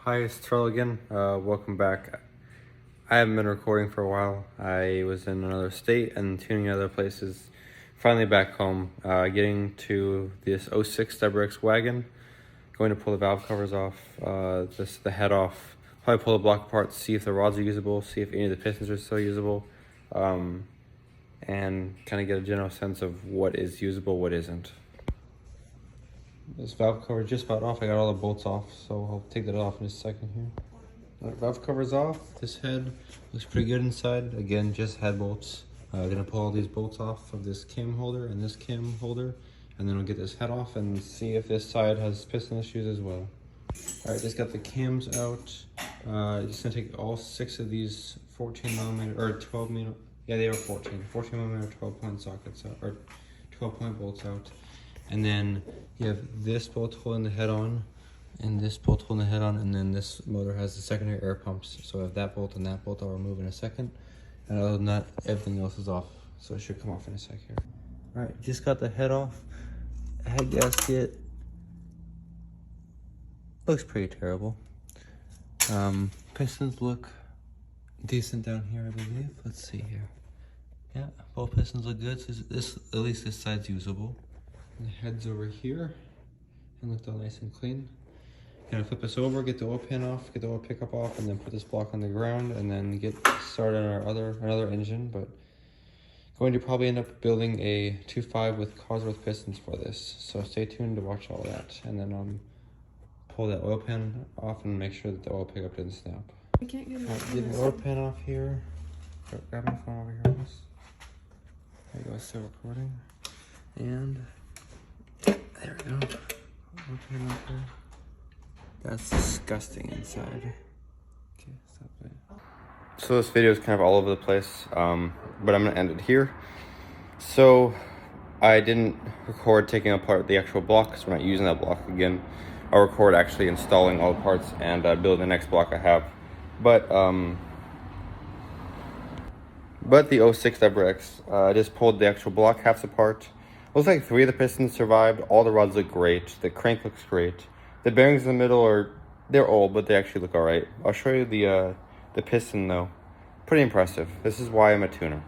Hi, it's Charlie again. Welcome back. I haven't been recording for a while. I was in another state and tuning in other places. Finally back home, getting to this 06 WX wagon. Going to pull the valve covers off, the head off. Probably pull the block apart, see if the rods are usable, see if any of the pistons are still usable, and kind of get a general sense of what is usable, what isn't. This valve cover is just about off. I got all the bolts off, so I'll take that off in a second here. All right, valve cover's off. This head looks pretty good inside. Again, just head bolts. Gonna pull all these bolts off of this cam holder and this cam holder, and then we'll get this head off and see if this side has piston issues as well. All right, just got the cams out. Just gonna take all 6 of these 14mm or 12mm. Yeah, they were 14mm 12-point sockets out, or 12-point bolts out. And then you have this bolt holding the head on, and this bolt holding the head on, and then this motor has the secondary air pumps. So I have that bolt and that bolt I'll remove in a second. And other than that, everything else is off. So it should come off in a sec here. All right, just got the head off. Head gasket looks pretty terrible. Pistons look decent down here, I believe. Let's see here. Yeah, both pistons look good. So this, at least this side's usable. And the head's over here and looked all nice and clean. Gonna flip this over, get the oil pan off, get the oil pickup off, and then put this block on the ground, and then get started on our another engine. But going to probably end up building a 2.5 with Cosworth pistons for this. So stay tuned to watch all that, and then pull that oil pan off and make sure that the oil pickup didn't snap. I can't get it. Get the oil pan off here. Grab my phone over here. There you go, still recording. And there we go. That's disgusting inside. Okay, stop it. So this video is kind of all over the place, but I'm gonna end it here. So I didn't record taking apart the actual block because we're not using that block again. I'll record actually installing all the parts and building the next block I have. But the 06 WX, I just pulled the actual block halves apart. Looks like 3 of the pistons survived. All the rods look great. The crank looks great. The bearings in the middle they're old, but they actually look all right. I'll show you the piston though. Pretty impressive. This is why I'm a tuner.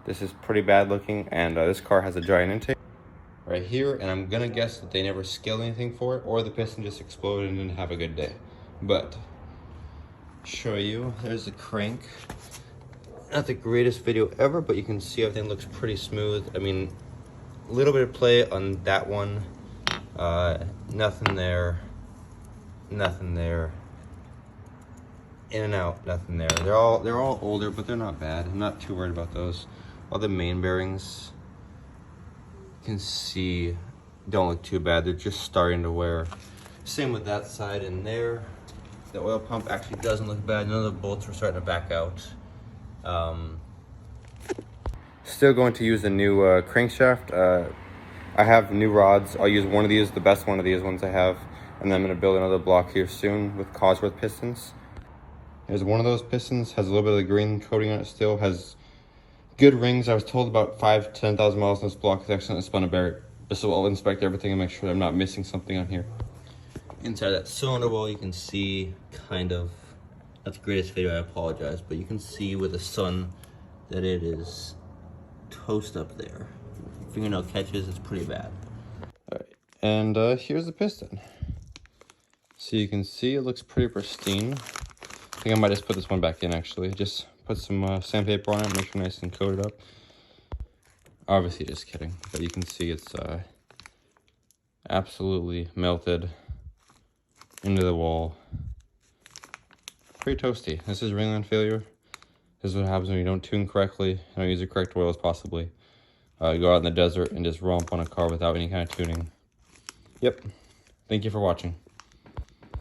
This is pretty bad looking, and this car has a giant intake right here, and I'm gonna guess that they never scaled anything for it, or the piston just exploded and didn't have a good day. But show you, there's the crank. Not the greatest video ever, but you can see everything looks pretty smooth. I mean, a little bit of play on that one. Nothing there. Nothing there. In and out, nothing there. They're all older, but they're not bad. I'm not too worried about those. All the main bearings, you can see, don't look too bad. They're just starting to wear. Same with that side in there. The oil pump actually doesn't look bad. None of the bolts are starting to back out. Still going to use the new crankshaft. I have new rods. I'll use one of these, the best one of these ones I have, and then I'm going to build another block here soon with Cosworth pistons. There's one of those pistons, has a little bit of the green coating on it still, has good rings. I was told about 5,000 to 10,000 miles on this block. It's accidentally spun a bearing. So I'll inspect everything and make sure I'm not missing something on here. Inside that cylinder wall, you can see kind of, not the greatest video, I apologize, but you can see with the sun that it is toast up there. Fingernail catches, it's pretty bad. All right, and here's the piston. So you can see it looks pretty pristine. I think I might just put this one back in actually. Just put some sandpaper on it, make sure nice and coated up. Obviously just kidding, but you can see it's absolutely melted into the wall. Pretty toasty. This is ringline failure. This is what happens when you don't tune correctly, don't use the correct oils possibly. You go out in the desert and just romp on a car without any kind of tuning. Yep. Thank you for watching.